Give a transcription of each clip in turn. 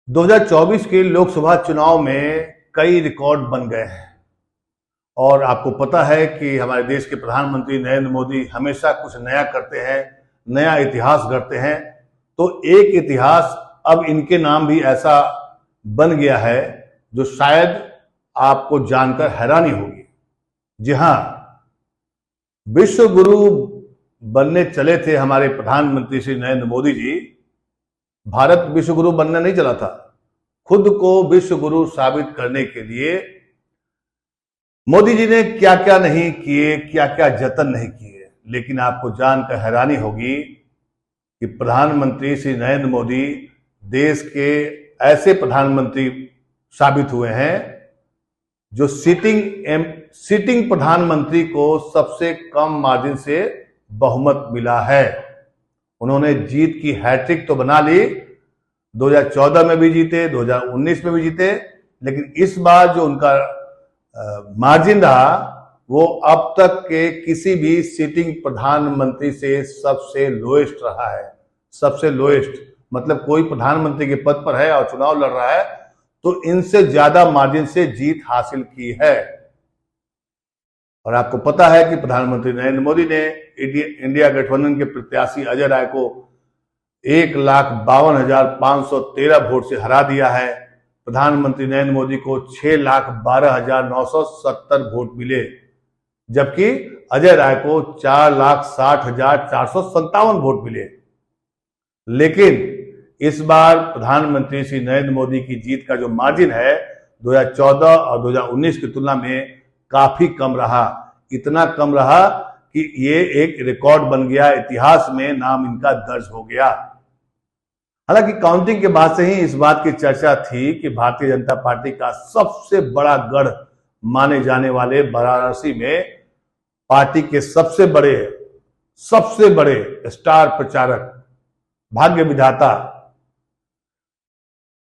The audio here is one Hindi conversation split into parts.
2024 के लोकसभा चुनाव में कई रिकॉर्ड बन गए हैं और आपको पता है कि हमारे देश के प्रधानमंत्री नरेंद्र मोदी हमेशा कुछ नया करते हैं, नया इतिहास गढ़ते हैं। तो एक इतिहास अब इनके नाम भी ऐसा बन गया है जो शायद आपको जानकर हैरानी होगी। जी हाँ, विश्व गुरु बनने चले थे हमारे प्रधानमंत्री श्री नरेंद्र मोदी जी। भारत विश्व गुरु बनने नहीं चला था, खुद को विश्व गुरु साबित करने के लिए मोदी जी ने क्या क्या नहीं किए, क्या क्या जतन नहीं किए। लेकिन आपको जानकर हैरानी होगी कि प्रधानमंत्री श्री नरेंद्र मोदी देश के ऐसे प्रधानमंत्री साबित हुए हैं जो सिटिंग प्रधानमंत्री को सबसे कम मार्जिन से बहुमत मिला है। उन्होंने जीत की हैट्रिक तो बना ली, 2014 में भी जीते, 2019 में भी जीते, लेकिन इस बार जो उनका मार्जिन रहा वो अब तक के किसी भी सिटिंग प्रधानमंत्री से सबसे लोएस्ट रहा है। सबसे लोएस्ट मतलब कोई प्रधानमंत्री के पद पर है और चुनाव लड़ रहा है तो इनसे ज्यादा मार्जिन से जीत हासिल की है। और आपको पता है कि प्रधानमंत्री नरेंद्र मोदी ने इंडिया गठबंधन के प्रत्याशी अजय राय को 1,52,513 वोट से हरा दिया है। प्रधानमंत्री नरेंद्र मोदी को 6,12,970 वोट मिले, जबकि अजय राय को 4,60,457 वोट मिले। लेकिन इस बार प्रधानमंत्री श्री नरेंद्र मोदी की जीत का जो मार्जिन है 2014 और 2019 की तुलना में काफी कम रहा। इतना कम रहा कि ये एक रिकॉर्ड बन गया, इतिहास में नाम इनका दर्ज हो गया। हालांकि काउंटिंग के बाद से ही इस बात की चर्चा थी कि भारतीय जनता पार्टी का सबसे बड़ा गढ़ माने जाने वाले वाराणसी में पार्टी के सबसे बड़े स्टार प्रचारक, भाग्य विधाता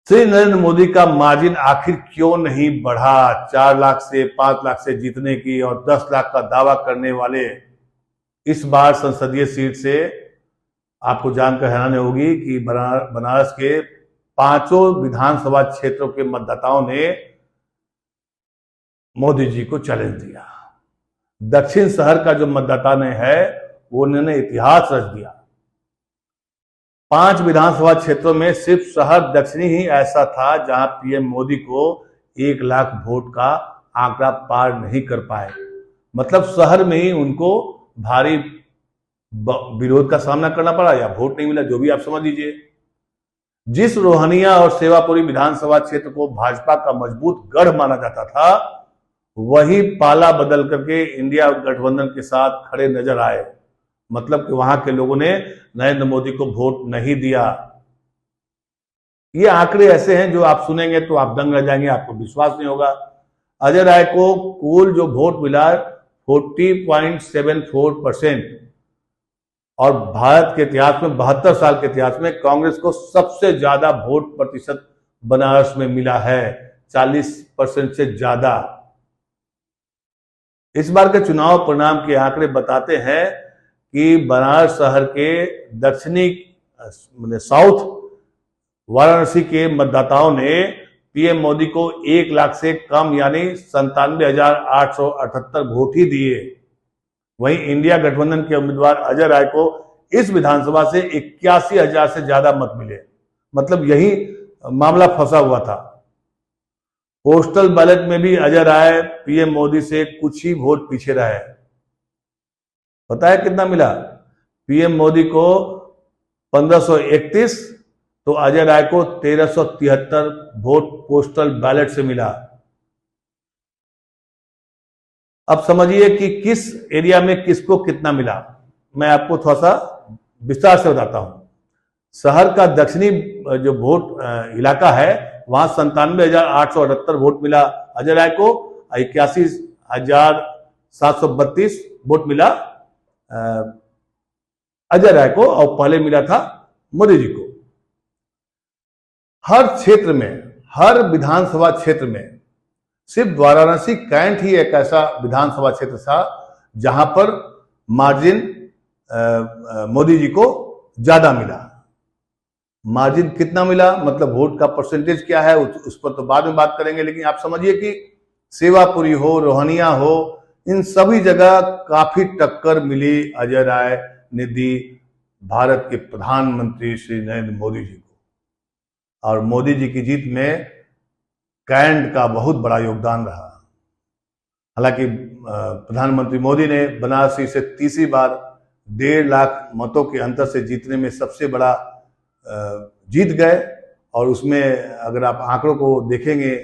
श्री नरेंद्र मोदी का मार्जिन आखिर क्यों नहीं बढ़ा। 4 लाख से 5 लाख से जीतने की और 10 लाख का दावा करने वाले इस बार संसदीय सीट से आपको जानकर हैरानी होगी कि बनारस के 5 विधानसभा क्षेत्रों के मतदाताओं ने मोदी जी को चैलेंज दिया। दक्षिण शहर का जो मतदाता ने है वो उन्होंने इतिहास रच दिया। 5 विधानसभा क्षेत्रों में सिर्फ शहर दक्षिणी ही ऐसा था जहां पीएम मोदी को 1 लाख वोट का आंकड़ा पार नहीं कर पाए। मतलब शहर में ही उनको भारी विरोध का सामना करना पड़ा या वोट नहीं मिला, जो भी आप समझ लीजिए। जिस रोहनिया और सेवापुरी विधानसभा क्षेत्र को भाजपा का मजबूत गढ़ माना जाता था, वही पाला बदल करके इंडिया गठबंधन के साथ खड़े नजर आए। मतलब कि वहां के लोगों ने नरेंद्र मोदी को वोट नहीं दिया। ये आंकड़े ऐसे हैं जो आप सुनेंगे तो आप दंग रह जाएंगे, आपको विश्वास नहीं होगा। अजय राय को कुल जो वोट मिला 40.74% और भारत के इतिहास में 72 साल के इतिहास में कांग्रेस को सबसे ज्यादा वोट प्रतिशत बनारस में मिला है, 40% से ज्यादा। इस बार के चुनाव परिणाम के आंकड़े बताते हैं कि बनारस शहर के दक्षिणी साउथ वाराणसी के मतदाताओं ने पीएम मोदी को 1 लाख से कम यानी 97,878 वोट ही दिए। वहीं इंडिया गठबंधन के उम्मीदवार अजय राय को इस विधानसभा से 81,000 से ज्यादा मत मिले। मतलब यही मामला फंसा हुआ था। पोस्टल बैलेट में भी अजय राय पीएम मोदी से कुछ ही वोट पीछे रहे। पता है कितना मिला? पीएम मोदी को 1531 तो अजय राय को 1373 वोट पोस्टल बैलेट से मिला। अब समझिए कि किस एरिया में किसको कितना मिला। मैं आपको थोड़ा सा विस्तार से बताता हूं। शहर का दक्षिणी जो वोट इलाका है वहां 97,878 वोट मिला अजय राय को, 81,732 वोट मिला अजय राय को और पहले मिला था मोदी जी को। हर क्षेत्र में, हर विधानसभा क्षेत्र में सिर्फ वाराणसी कैंट ही एक ऐसा विधानसभा क्षेत्र था जहां पर मार्जिन मोदी जी को ज्यादा मिला। मार्जिन कितना मिला, मतलब वोट का परसेंटेज क्या है, उस पर तो बाद में बात करेंगे। लेकिन आप समझिए कि सेवापुरी हो, रोहनिया हो, इन सभी जगह काफी टक्कर मिली अजय राय निधि भारत के प्रधानमंत्री श्री नरेंद्र मोदी जी को। और मोदी जी की जीत में कैंट का बहुत बड़ा योगदान रहा। हालांकि प्रधानमंत्री मोदी ने बनारसी से तीसरी बार 1.5 लाख मतों के अंतर से जीतने में सबसे बड़ा जीत गए। और उसमें अगर आप आंकड़ों को देखेंगे,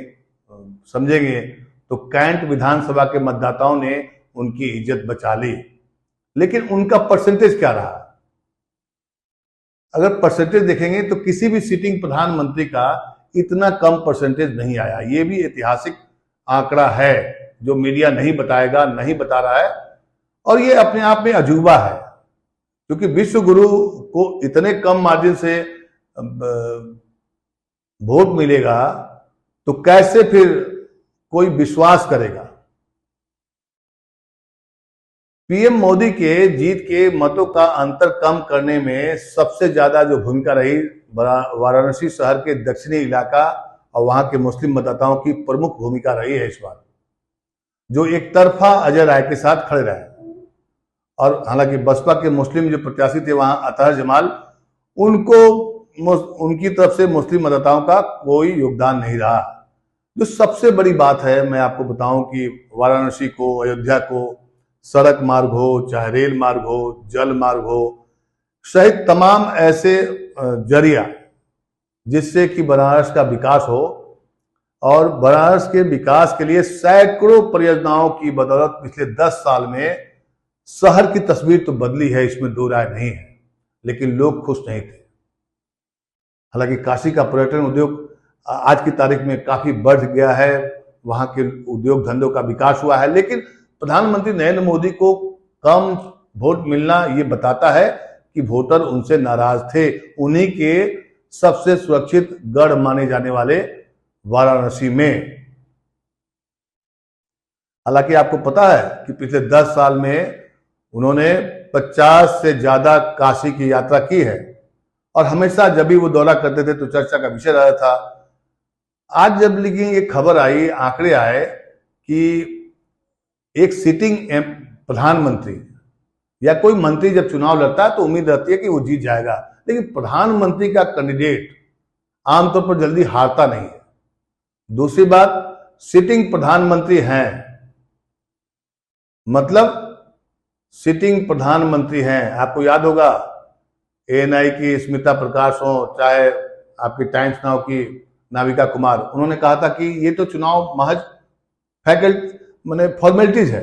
समझेंगे, तो कैंट विधानसभा के मतदाताओं ने उनकी इज्जत बचा ली। लेकिन उनका परसेंटेज क्या रहा? अगर परसेंटेज देखेंगे तो किसी भी सिटिंग प्रधानमंत्री का इतना कम परसेंटेज नहीं आया। ये भी ऐतिहासिक आंकड़ा है जो मीडिया नहीं बताएगा, नहीं बता रहा है। और ये अपने आप में अजूबा है, क्योंकि विश्व गुरु को इतने कम मार्जिन से वोट मिलेगा तो कैसे फिर कोई विश्वास करेगा? पीएम मोदी के जीत के मतों का अंतर कम करने में सबसे ज्यादा जो भूमिका रही, वाराणसी शहर के दक्षिणी इलाका और वहां के मुस्लिम मतदाताओं की प्रमुख भूमिका रही है इस बार, जो एक तरफा अजय राय के साथ खड़े रहे। और हालांकि बसपा के मुस्लिम जो प्रत्याशी थे वहां अतहर जमाल, उनकी तरफ से मुस्लिम मतदाताओं का कोई योगदान नहीं रहा। जो सबसे बड़ी बात है, मैं आपको बताऊं कि वाराणसी को, अयोध्या को सड़क मार्ग हो, चाहे रेल मार्ग हो, जल मार्ग हो, सहित तमाम ऐसे जरिया जिससे कि बनारस का विकास हो। और बनारस के विकास के लिए सैकड़ों परियोजनाओं की बदौलत पिछले 10 साल में शहर की तस्वीर तो बदली है, इसमें दो राय नहीं है। लेकिन लोग खुश नहीं थे। हालांकि काशी का पर्यटन उद्योग आज की तारीख में काफी बढ़ गया है, वहां के उद्योग धंधों का विकास हुआ है। लेकिन प्रधानमंत्री नरेंद्र मोदी को कम वोट मिलना ये बताता है कि वोटर उनसे नाराज थे, उन्हीं के सबसे सुरक्षित गढ़ माने जाने वाले वाराणसी में। हालांकि आपको पता है कि पिछले 10 साल में उन्होंने 50 से ज्यादा काशी की यात्रा की है। और हमेशा जब भी वो दौरा करते थे तो चर्चा का विषय रहा था। आज जब लेकिन ये खबर आई, आंकड़े आए कि एक सिटिंग प्रधानमंत्री या कोई मंत्री जब चुनाव लड़ता है तो उम्मीद रहती है कि वो जीत जाएगा। लेकिन प्रधानमंत्री का कैंडिडेट आमतौर पर जल्दी हारता नहीं है। दूसरी बात, सिटिंग प्रधानमंत्री हैं, मतलब सिटिंग प्रधानमंत्री हैं। आपको याद होगा एएनआई की स्मिता प्रकाश हो, चाहे आपकी टाइम्स नाउ की नाविका कुमार, उन्होंने कहा था कि ये तो चुनाव महज मैंने फॉर्मेलिटीज है।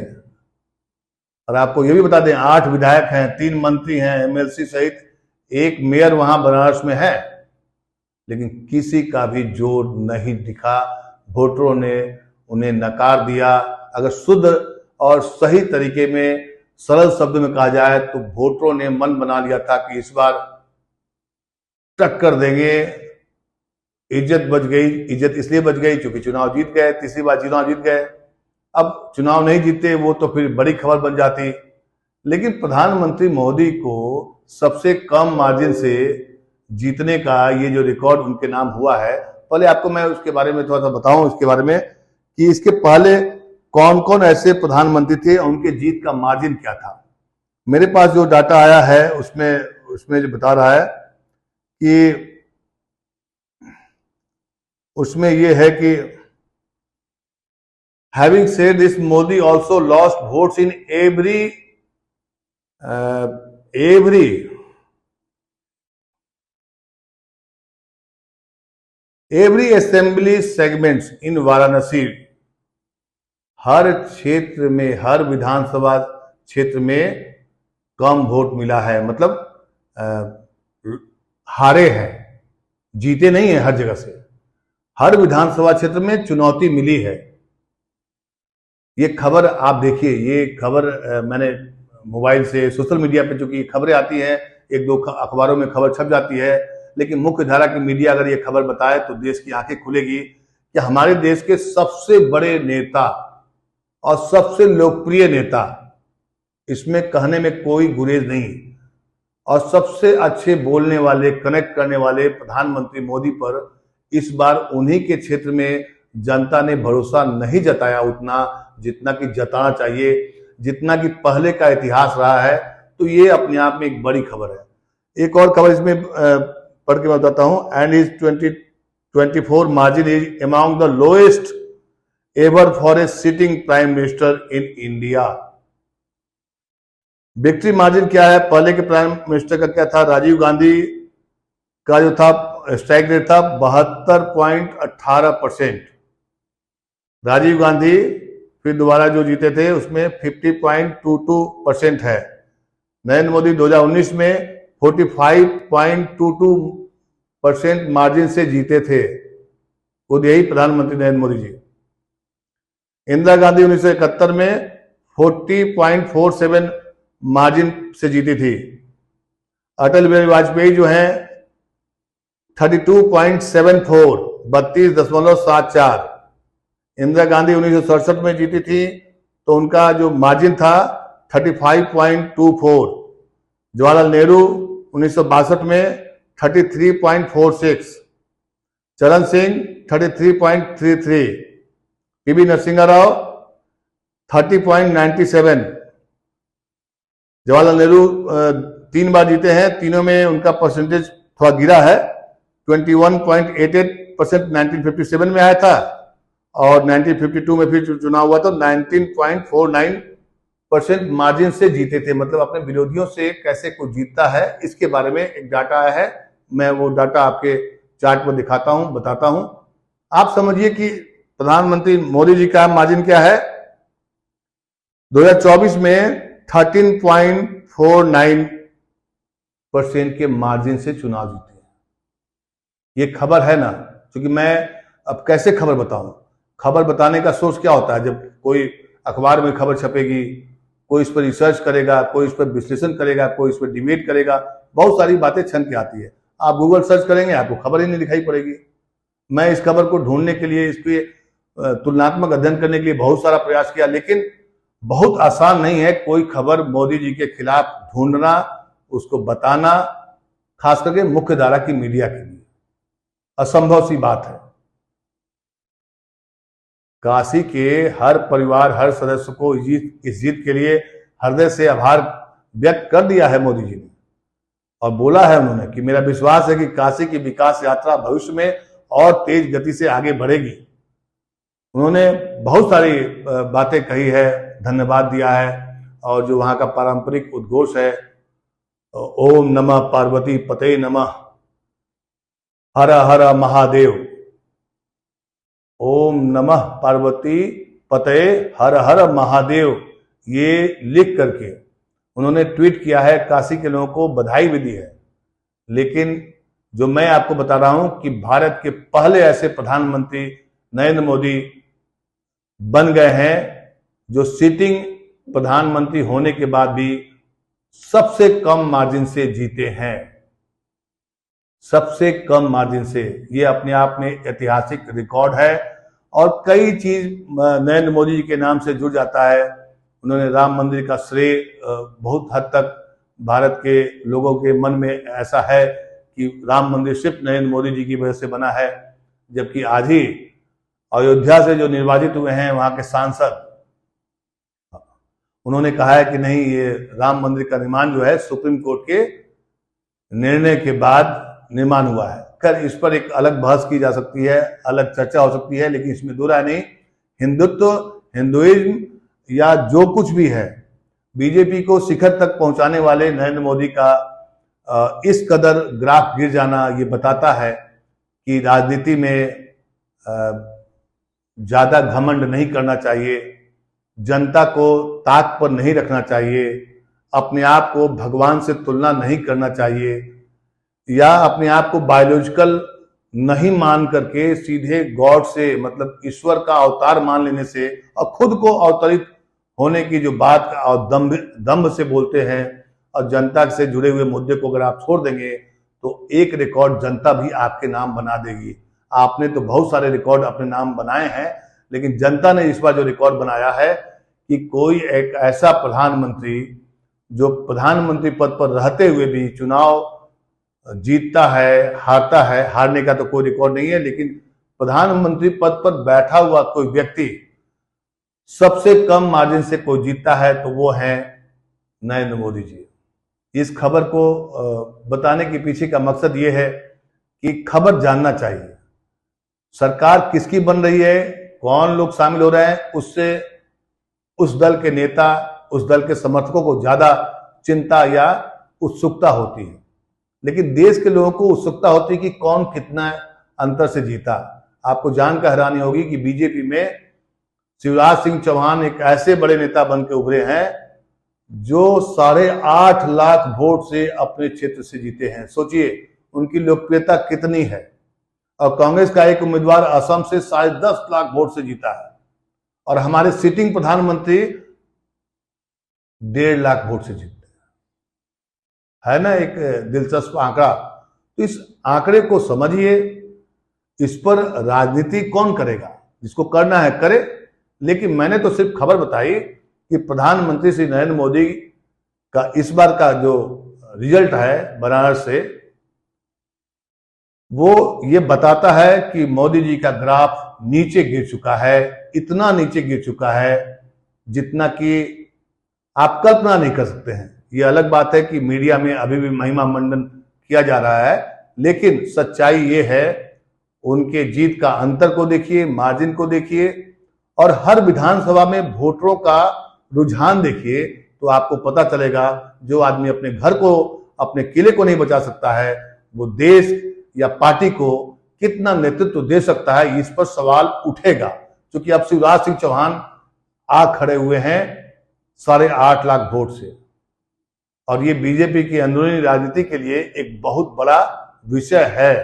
और आपको ये भी बता दें, 8 विधायक हैं, 3 मंत्री हैं, एमएलसी सहित 1 मेयर वहां बनारस में है। लेकिन किसी का भी जोर नहीं दिखा। वोटरों ने उन्हें नकार दिया। अगर शुद्ध और सही तरीके में, सरल शब्द में कहा जाए तो वोटरों ने मन बना लिया था कि इस बार टक्कर देंगे। इज्जत बच गई। इज्जत इसलिए बच गई क्योंकि चुनाव जीत गए, तीसरी बार चुनाव जीत गए। अब चुनाव नहीं जीते वो तो फिर बड़ी खबर बन जाती। लेकिन प्रधानमंत्री मोदी को सबसे कम मार्जिन से जीतने का ये जो रिकॉर्ड उनके नाम हुआ है, पहले आपको मैं उसके बारे में थोड़ा सा बताऊं, इसके बारे में कि इसके पहले कौन कौन ऐसे प्रधानमंत्री थे, उनके जीत का मार्जिन क्या था। मेरे पास जो डाटा आया है उसमें जो बता रहा है कि उसमें ये है कि having said this, Modi also lost votes in every assembly segments in Varanasi। हर क्षेत्र में, हर विधानसभा क्षेत्र में कम वोट मिला है, मतलब हारे हैं, जीते नहीं है हर जगह से। हर विधानसभा क्षेत्र में चुनौती मिली है। ये खबर आप देखिए, ये खबर मैंने मोबाइल से, सोशल मीडिया पे चूंकि खबरें आती हैं, 1-2 अखबारों में खबर छप जाती है, लेकिन मुख्य धारा की मीडिया अगर ये खबर बताए तो देश की आंखें खुलेगी कि हमारे देश के सबसे बड़े नेता और सबसे लोकप्रिय नेता, इसमें कहने में कोई गुरेज नहीं, और सबसे अच्छे बोलने वाले, कनेक्ट करने वाले प्रधानमंत्री मोदी पर इस बार उन्हीं के क्षेत्र में जनता ने भरोसा नहीं जताया उतना जितना कि जताना चाहिए, जितना कि पहले का इतिहास रहा है। तो ये अपने आप में एक बड़ी खबर है। एक और खबर इसमें पढ़ के मैं बताता हूं। And is 2024 margin is among the lowest ever for a sitting prime minister in India. Victory margin क्या है? पहले के प्राइम मिनिस्टर का क्या था? राजीव गांधी का जो था स्ट्राइक रेट था 72.18%। राजीव गांधी फिर दोबारा जो जीते थे उसमें 50.22% है। नरेंद्र मोदी 2019 में 45.22% मार्जिन से जीते थे, खुद यही प्रधानमंत्री नरेंद्र मोदी जी। इंदिरा गांधी 1971 में 40.47 मार्जिन से जीती थी। अटल बिहारी वाजपेयी जो हैं 32.74, 32.74। इंदिरा गांधी 1967 में जीती थी तो उनका जो मार्जिन था 35.24। जवाहरलाल नेहरू 1962 में 33.46। चरण सिंह 33.33। पीवी नरसिंह राव 30.97। जवाहरलाल नेहरू 3 बार जीते हैं, तीनों में उनका परसेंटेज थोड़ा गिरा है। 21.88% 1957 में आया था और 1952 में फिर चुनाव हुआ तो 19.49% मार्जिन से जीते थे। मतलब अपने विरोधियों से कैसे कोई जीतता है इसके बारे में एक डाटा आया है। मैं वो डाटा आपके चार्ट पर दिखाता हूं, बताता हूं। आप समझिए कि प्रधानमंत्री मोदी जी का मार्जिन क्या है। 2024 में 13.49% के मार्जिन से चुनाव जीते हैं। ये खबर है ना, क्योंकि मैं अब कैसे खबर बताऊं। खबर बताने का सोर्स क्या होता है? जब कोई अखबार में खबर छपेगी, कोई इस पर रिसर्च करेगा, कोई इस पर विश्लेषण करेगा, कोई इस पर डिबेट करेगा, बहुत सारी बातें छन के आती है। आप गूगल सर्च करेंगे, आपको खबर ही नहीं दिखाई पड़ेगी। मैं इस खबर को ढूंढने के लिए, इसके तुलनात्मक अध्ययन करने के लिए बहुत सारा प्रयास किया, लेकिन बहुत आसान नहीं है कोई खबर मोदी जी के खिलाफ ढूंढना, उसको बताना, खास करके मुख्य धारा की मीडिया के लिए असंभव सी बात है। काशी के हर परिवार, हर सदस्य को इस जीत के लिए हृदय से आभार व्यक्त कर दिया है मोदी जी ने, और बोला है उन्होंने कि मेरा विश्वास है कि काशी की विकास यात्रा भविष्य में और तेज गति से आगे बढ़ेगी। उन्होंने बहुत सारी बातें कही है, धन्यवाद दिया है, और जो वहां का पारंपरिक उद्घोष है, ओम नमः पार्वती पते नमः, हर हर महादेव, ओम नमः पार्वती पते हर हर महादेव, ये लिख करके उन्होंने ट्वीट किया है। काशी के लोगों को बधाई भी दी है। लेकिन जो मैं आपको बता रहा हूं कि भारत के पहले ऐसे प्रधानमंत्री नरेंद्र मोदी बन गए हैं जो सिटिंग प्रधानमंत्री होने के बाद भी सबसे कम मार्जिन से जीते हैं, सबसे कम मार्जिन से। ये अपने आप में ऐतिहासिक रिकॉर्ड है और कई चीज नरेंद्र मोदी जी के नाम से जुड़ जाता है। उन्होंने राम मंदिर का श्रेय बहुत हद तक भारत के लोगों के मन में ऐसा है कि राम मंदिर सिर्फ नरेंद्र मोदी जी की वजह से बना है, जबकि आज ही अयोध्या से जो निर्वाचित हुए हैं वहां के सांसद, उन्होंने कहा है कि नहीं, ये राम मंदिर का निर्माण जो है सुप्रीम कोर्ट के निर्णय के बाद निर्माण हुआ है। खैर, इस पर एक अलग बहस की जा सकती है, अलग चर्चा हो सकती है, लेकिन इसमें दो राय नहीं। हिंदुत्व, हिंदुइज्म या जो कुछ भी है, बीजेपी को शिखर तक पहुंचाने वाले नरेंद्र मोदी का इस कदर ग्राफ गिर जाना, ये बताता है कि राजनीति में ज्यादा घमंड नहीं करना चाहिए, जनता को ताक पर नहीं रखना चाहिए, अपने आप को भगवान से तुलना नहीं करना चाहिए, या अपने आप को बायोलॉजिकल नहीं मान करके सीधे गॉड से, मतलब ईश्वर का अवतार मान लेने से और खुद को अवतरित होने की जो बात और दम्भ से बोलते हैं, और जनता से जुड़े हुए मुद्दे को अगर आप छोड़ देंगे तो एक रिकॉर्ड जनता भी आपके नाम बना देगी। आपने तो बहुत सारे रिकॉर्ड अपने नाम बनाए हैं, लेकिन जनता ने इस बार जो रिकॉर्ड बनाया है कि कोई एक ऐसा प्रधानमंत्री जो प्रधानमंत्री पद पर रहते हुए भी चुनाव जीतता है, हारता है। हारने का तो कोई रिकॉर्ड नहीं है, लेकिन प्रधानमंत्री पद पर बैठा हुआ कोई व्यक्ति सबसे कम मार्जिन से कोई जीतता है तो वो है नरेंद्र मोदी जी। इस खबर को बताने के पीछे का मकसद ये है कि खबर जानना चाहिए, सरकार किसकी बन रही है, कौन लोग शामिल हो रहे हैं, उससे उस दल के नेता, उस दल के समर्थकों को ज्यादा चिंता या उत्सुकता होती है। लेकिन देश के लोगों को उत्सुकता होती है कि कौन कितना अंतर से जीता। आपको जानकर हैरानी होगी कि बीजेपी में शिवराज सिंह चौहान एक ऐसे बड़े नेता बन के उभरे हैं जो 8.5 लाख वोट से अपने क्षेत्र से जीते हैं। सोचिए उनकी लोकप्रियता कितनी है। और कांग्रेस का एक उम्मीदवार असम से 10.5 लाख वोट से जीता है, और हमारे सिटिंग प्रधानमंत्री 1.5 लाख वोट से जीतते हैं। है ना एक दिलचस्प आंकड़ा। तो इस आंकड़े को समझिए, इस पर राजनीति कौन करेगा, जिसको करना है करे। लेकिन मैंने तो सिर्फ खबर बताई कि प्रधानमंत्री श्री नरेंद्र मोदी का इस बार का जो रिजल्ट है बनारस से, वो ये बताता है कि मोदी जी का ग्राफ नीचे गिर चुका है। इतना नीचे गिर चुका है जितना कि आप कल्पना नहीं कर सकते हैं। ये अलग बात है कि मीडिया में अभी भी महिमा मंडन किया जा रहा है, लेकिन सच्चाई ये है, उनके जीत का अंतर को देखिए, मार्जिन को देखिए, और हर विधानसभा में वोटरों का रुझान देखिए, तो आपको पता चलेगा जो आदमी अपने घर को, अपने किले को नहीं बचा सकता है, वो देश या पार्टी को कितना नेतृत्व दे सकता है, इस पर सवाल उठेगा। क्योंकि अब शिवराज सिंह चौहान आ खड़े हुए हैं 8.5 लाख वोट से, और ये बीजेपी की अंदरूनी राजनीति के लिए एक बहुत बड़ा विषय है।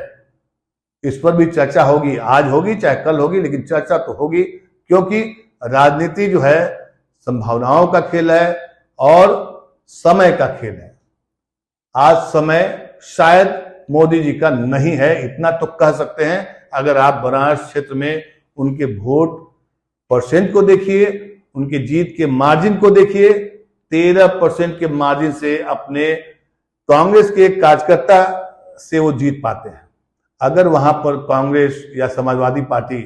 इस पर भी चर्चा होगी, आज होगी चाहे कल होगी, लेकिन चर्चा तो होगी, क्योंकि राजनीति जो है संभावनाओं का खेल है और समय का खेल है। आज समय शायद मोदी जी का नहीं है, इतना तो कह सकते हैं। अगर आप बनारस क्षेत्र में उनके वोट परसेंट को देखिए, उनके जीत के मार्जिन को देखिए, 13% के मार्जिन से अपने कांग्रेस के कार्यकर्ता से वो जीत पाते हैं। अगर वहां पर कांग्रेस या समाजवादी पार्टी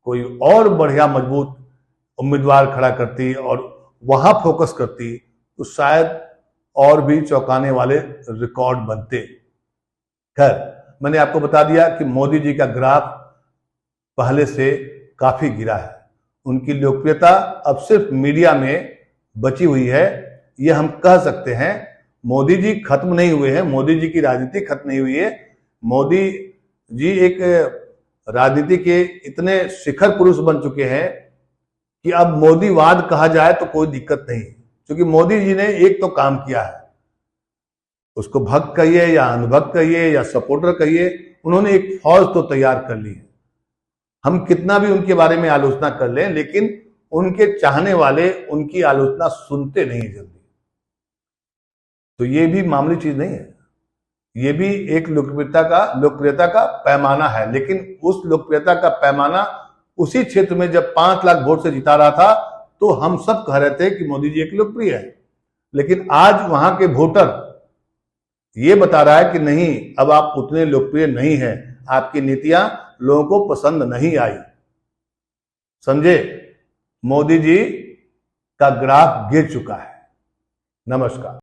कोई और बढ़िया मजबूत उम्मीदवार खड़ा करती और वहां फोकस करती तो शायद और भी चौंकाने वाले रिकॉर्ड बनते। खैर, मैंने आपको बता दिया कि मोदी जी का ग्राफ पहले से काफी गिरा है। उनकी लोकप्रियता अब सिर्फ मीडिया में बची हुई है, ये हम कह सकते हैं। मोदी जी खत्म नहीं हुए हैं, मोदी जी की राजनीति खत्म नहीं हुई है। मोदी जी एक राजनीति के इतने शिखर पुरुष बन चुके हैं कि अब मोदीवाद कहा जाए तो कोई दिक्कत नहीं, क्योंकि मोदी जी ने एक तो काम किया है, उसको भक्त कहिए या अनुभक्त कहिए या सपोर्टर कहिए, उन्होंने एक फौज तो तैयार कर ली है। हम कितना भी उनके बारे में आलोचना कर लें, लेकिन उनके चाहने वाले उनकी आलोचना सुनते नहीं जल्दी। तो ये भी मामूली चीज नहीं है, ये भी एक लोकप्रियता का पैमाना है। लेकिन उस लोकप्रियता का पैमाना उसी क्षेत्र में जब 5 लाख वोट से जिता रहा था तो हम सब कह रहे थे कि मोदी जी एक लोकप्रिय है। लेकिन आज वहां के वोटर ये बता रहा है कि नहीं, अब आप उतने लोकप्रिय नहीं हैं, आपकी नीतियां लोगों को पसंद नहीं आई। समझे, मोदी जी का ग्राफ गिर चुका है। नमस्कार।